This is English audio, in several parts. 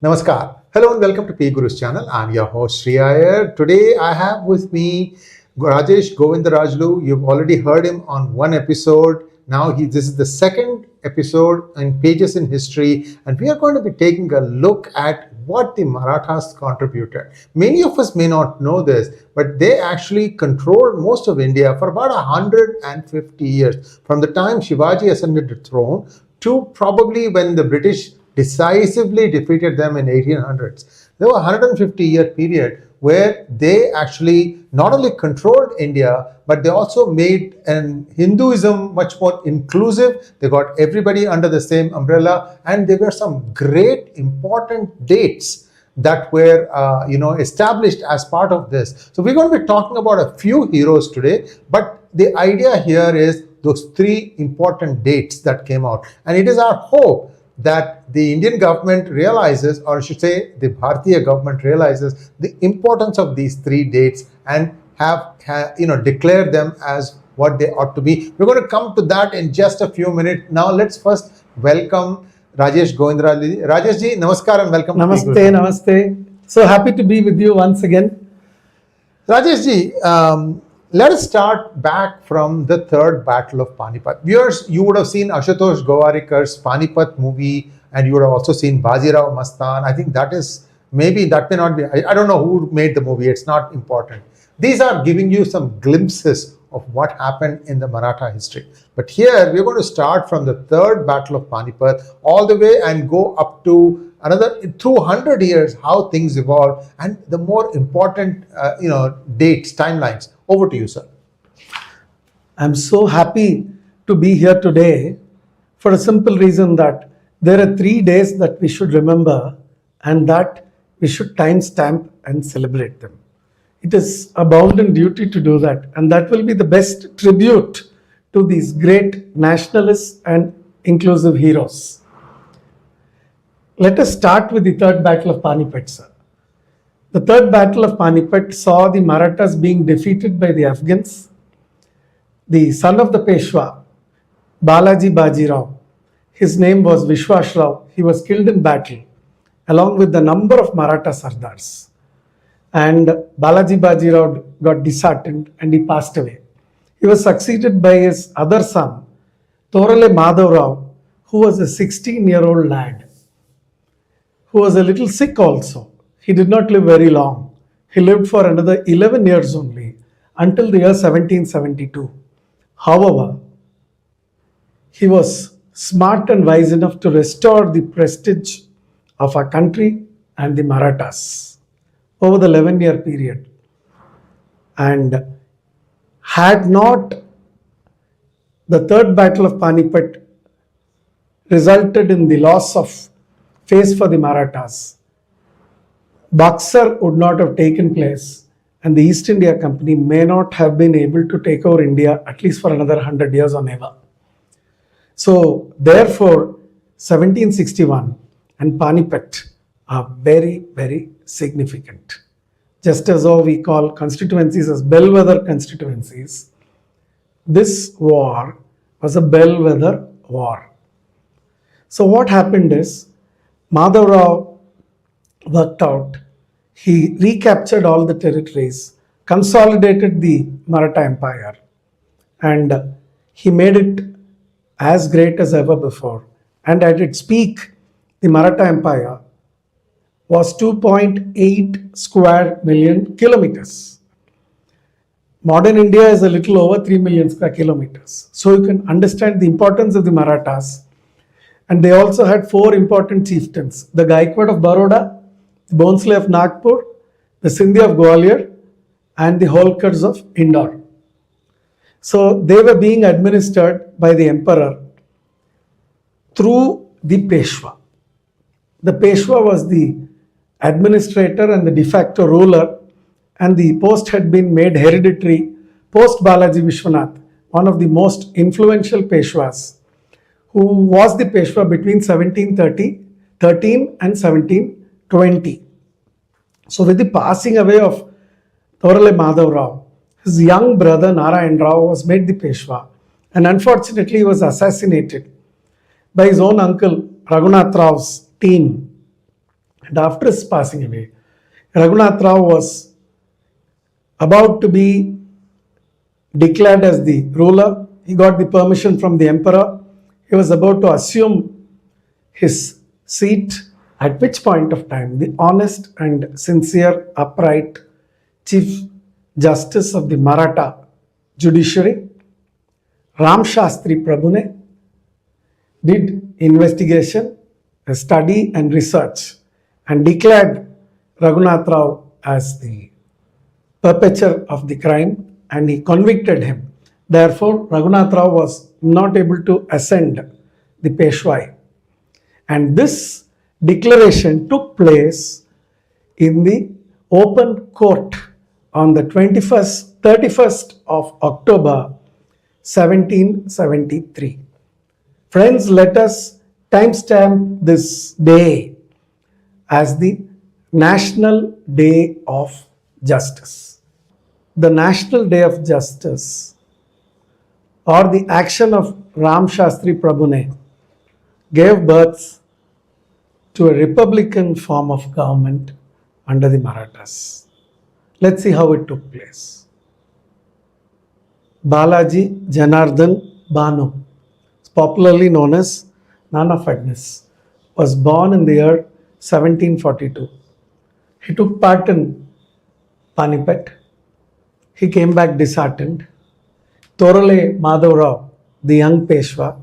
Namaskar. Hello and welcome to P Guru's channel. I'm your host Sri Iyer. Today I have with me Rajesh Govindarajulu. You've already heard him on one episode. Now this is the second episode in Pages in History, and we are going to be taking a look at what the Marathas contributed. Many of us may not know this, but they actually controlled most of India for about 150 years, from the time Shivaji ascended the throne to probably when the British decisively defeated them in 1800s. There was a 150-year period where they actually not only controlled India, but they also made Hinduism much more inclusive. They got everybody under the same umbrella, and there were some great important dates that were established as part of this. So we're going to be talking about a few heroes today, but the idea here is those three important dates that came out. And it is our hope that the Indian government realizes, or I should say the Bharatiya government realizes, the importance of these three dates and have declared them as what they ought to be. We're going to come to that in just a few minutes. Now let's first welcome Rajesh Govindarajulu. Rajesh ji, namaskar and welcome. Namaste, namaste. So happy to be with you once again. Rajesh ji, let us start back from the third battle of Panipat. Viewers, you would have seen Ashutosh Gowarikkar's Panipat movie, and you would have also seen Bajirao Mastan. I think that may not be, I don't know who made the movie, it's not important. These are giving you some glimpses of what happened in the Maratha history. But here, we're going to start from the third battle of Panipat all the way and go up to another 200 years, how things evolve, and the more important, dates, timelines. Over to you, sir. I'm so happy to be here today for a simple reason that there are 3 days that we should remember and that we should timestamp and celebrate them. It is a bounden duty to do that, and that will be the best tribute to these great nationalists and inclusive heroes. Let us start with the third battle of Panipat, sir. The third battle of Panipat saw the Marathas being defeated by the Afghans. The son of the Peshwa, Balaji Bajirao, his name was Vishwas Rao. He was killed in battle along with the number of Maratha Sardars. And Balaji Bajirao got disheartened and he passed away. He was succeeded by his other son, Torale Madhav Rao, who was a 16-year-old lad, who was a little sick also. He did not live very long. He lived for another 11 years only, until the year 1772. However, he was smart and wise enough to restore the prestige of our country and the Marathas over the 11-year period. And had not the third battle of Panipat resulted in the loss of face for the Marathas, Buxar would not have taken place, and the East India Company may not have been able to take over India at least for another 100 years or never. So therefore, 1761 and Panipat are very, very significant. Just as though we call constituencies as bellwether constituencies, this war was a bellwether war. So what happened is, Madhav Rao worked out. He recaptured all the territories, consolidated the Maratha Empire, and he made it as great as ever before. And at its peak, the Maratha Empire was 2.8 square million kilometers. Modern India is a little over 3 million square kilometers. So you can understand the importance of the Marathas. And they also had 4 important chieftains: the Gaikwad of Baroda, the Bhonsle of Nagpur, the Sindhi of Gwalior, and the Holkars of Indore. So they were being administered by the emperor through the Peshwa. The Peshwa was the administrator and the de facto ruler, and the post had been made hereditary post Balaji Vishwanath, one of the most influential Peshwas, who was the Peshwa between 1713 and 1720. So with the passing away of Torale Madhav Rao, his young brother Narayan Rao was made the Peshwa, and unfortunately he was assassinated by his own uncle Raghunath Rao's team. And after his passing away, Raghunath Rao was about to be declared as the ruler. He got the permission from the emperor. He was about to assume his seat, at which point of time the honest and sincere, upright Chief Justice of the Maratha judiciary, Ram Shastri Prabhune, did investigation, a study and research, and declared Raghunath Rao as the perpetrator of the crime, and he convicted him. Therefore, Raghunath Rao was not able to ascend the Peshwai. And this declaration took place in the open court on the 31st of October 1773. Friends, let us timestamp this day as the National Day of Justice. The National Day of Justice, or the action of Ram Shastri Prabhune, gave birth to a republican form of government under the Marathas. Let's see how it took place. Balaji Janardhan Banu, popularly known as Nana Fadnavis, was born in the year 1742. He took part in Panipat. He came back disheartened. Torale Madhav Rao, the young Peshwa,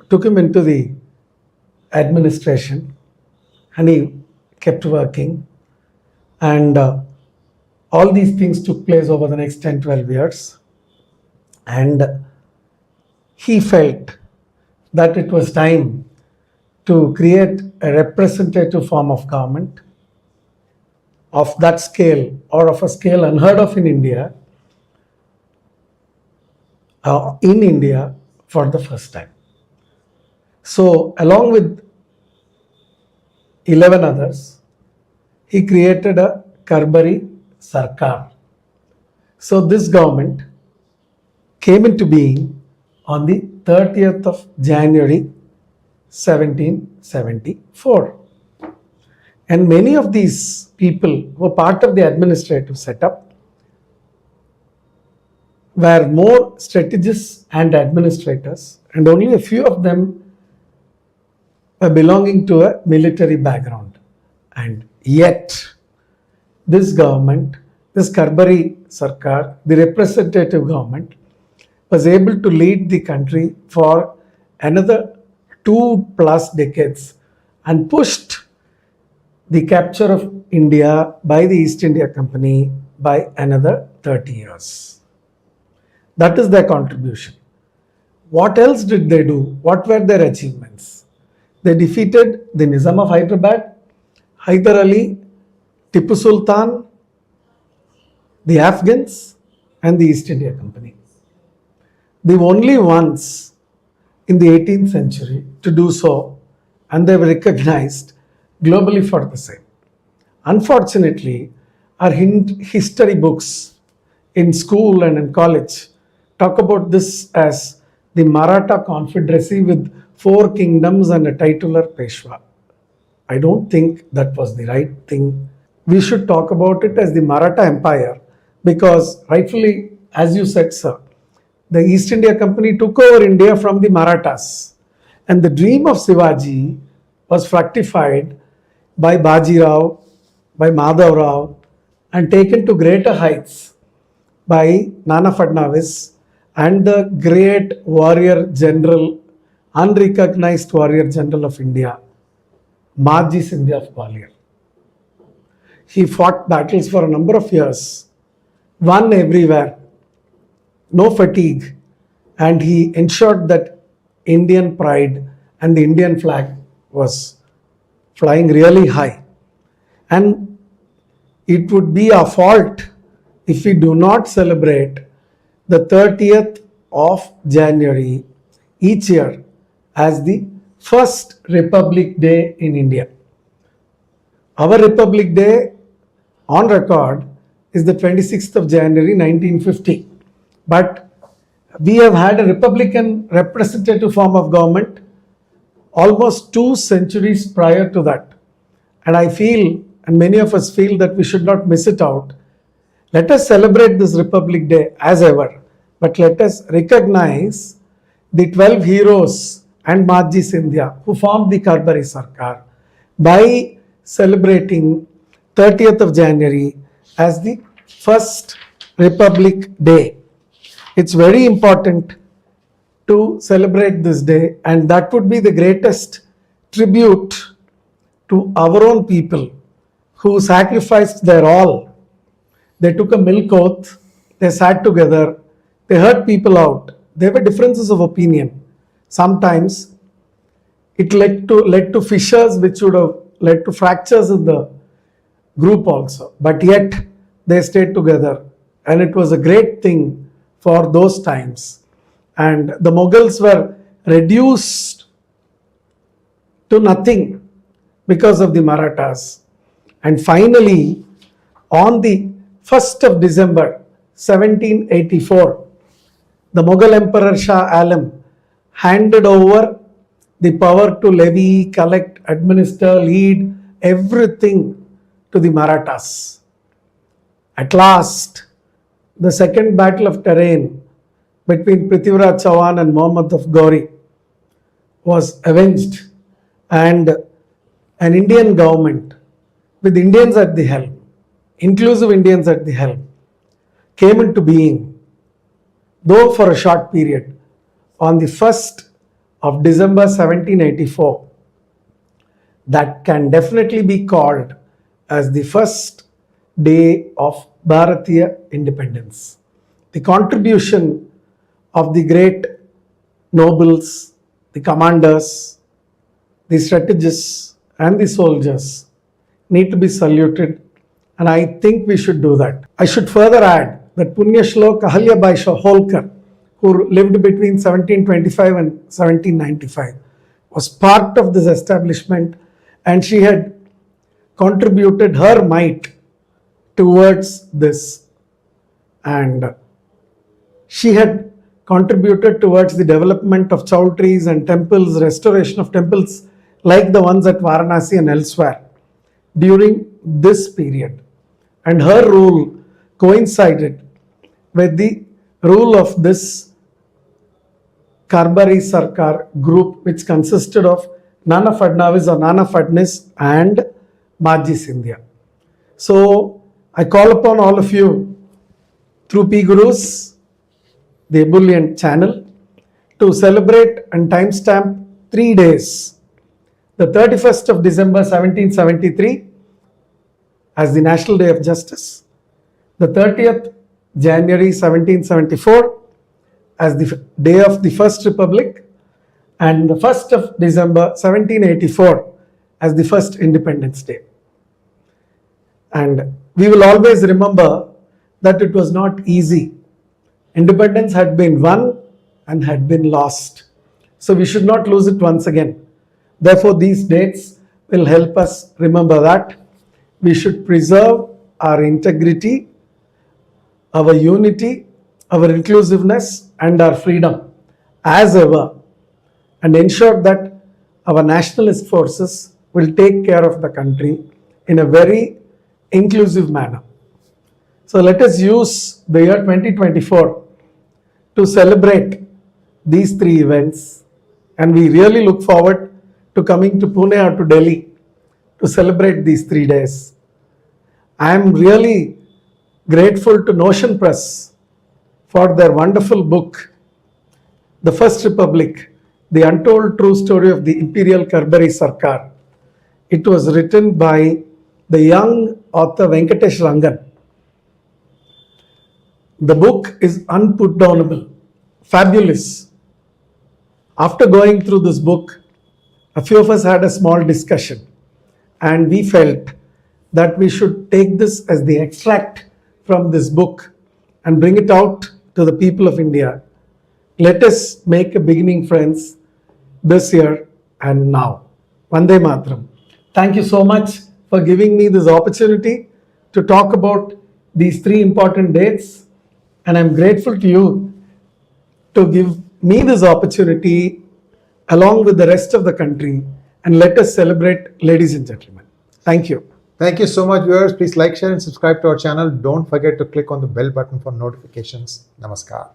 took him into the administration and he kept working. And all these things took place over the next 10-12 years. And he felt that it was time to create a representative form of government of that scale, or of a scale unheard of in India, for the first time. So, along with 11 others, he created a Karbhari Sarkar. So, this government came into being on the 30th of January 1774. And many of these people who were part of the administrative setup were more strategists and administrators, and only a few of them were belonging to a military background. And yet, this government, this Karbhari Sarkar, the representative government, was able to lead the country for another 2+ decades and pushed the capture of India by the East India Company by another 30 years. That is their contribution. What else did they do? What were their achievements? They defeated the Nizam of Hyderabad, Hyder Ali, Tipu Sultan, the Afghans, and the East India Company. The only ones in the 18th century to do so, and they were recognized globally for the same. Unfortunately, our history books in school and in college talk about this as the Maratha Confederacy with 4 kingdoms and a titular Peshwa. I don't think that was the right thing. We should talk about it as the Maratha Empire, because rightfully, as you said, sir, the East India Company took over India from the Marathas, and the dream of Shivaji was fructified by Baji Rao, by Madhav Rao, and taken to greater heights by Nana Fadnavis and the great warrior general, unrecognized warrior general of India, Maji Sindhya of Gwalior. He fought battles for a number of years, won everywhere, no fatigue, and he ensured that Indian pride and the Indian flag was flying really high. And it would be our fault if we do not celebrate the 30th of January each year as the first Republic Day in India. Our Republic Day on record is the 26th of January 1950. But we have had a republican representative form of government almost 2 centuries prior to that. And I feel, and many of us feel, that we should not miss it out. Let us celebrate this Republic Day as ever, but let us recognize the 12 heroes and Madhav Sindhya who formed the Karbhari Sarkar by celebrating 30th of January as the first Republic Day. It's very important to celebrate this day, and that would be the greatest tribute to our own people who sacrificed their all. They took a milk oath, they sat together, they heard people out. There were differences of opinion. Sometimes it led to fissures which would have led to fractures in the group also. But yet they stayed together, and it was a great thing for those times. And the Mughals were reduced to nothing because of the Marathas. And finally, on the 1st of December 1784, the Mughal Emperor Shah Alam handed over the power to levy, collect, administer, lead everything to the Marathas. At last, the second battle of Terrain between Prithviraj Chauhan and Muhammad of Ghori was avenged, and an Indian government with Indians at the helm, inclusive Indians at the helm, came into being, though for a short period, on the 1st of December 1784. That can definitely be called as the first day of Bharatiya independence. The contribution of the great nobles, the commanders, the strategists, and the soldiers need to be saluted, and I think we should do that. I should further add that Punya Shlok Ahilya Bai Holkar, who lived between 1725 and 1795, was part of this establishment, and she had contributed her might towards this, and she had contributed towards the development of chowtries and temples, restoration of temples like the ones at Varanasi and elsewhere during this period. And her rule coincided with the rule of this Karbhari Sarkar group, which consisted of Nana Fadnavis or Nana Fadnis and Madhav Sindhya. So I call upon all of you through P Gurus, the ebullient channel, to celebrate and timestamp 3 days. The 31st of December 1773 as the National Day of Justice, the 30th January 1774 as the day of the First Republic, and the 1st of December 1784 as the first Independence Day. And we will always remember that it was not easy. Independence had been won and had been lost. So we should not lose it once again. Therefore, these dates will help us remember that. We should preserve our integrity, our unity, our inclusiveness, and our freedom as ever, and ensure that our nationalist forces will take care of the country in a very inclusive manner. So let us use the year 2024 to celebrate these 3 events, and we really look forward to coming to Pune or to Delhi to celebrate these 3 days. I am really grateful to Notion Press for their wonderful book, The First Republic, The Untold True Story of the Imperial Karbhari Sarkar. It was written by the young author Venkatesh Rangan. The book is unputdownable, fabulous. After going through this book, a few of us had a small discussion, and we felt that we should take this as the extract from this book and bring it out to the people of India. Let us make a beginning, friends, this year and now. Vande Mataram. Thank you so much for giving me this opportunity to talk about these 3 important dates, and I'm grateful to you to give me this opportunity along with the rest of the country, and let us celebrate, ladies and gentlemen. Thank you. Thank you so much, viewers. Please like, share, and subscribe to our channel. Don't forget to click on the bell button for notifications. Namaskar.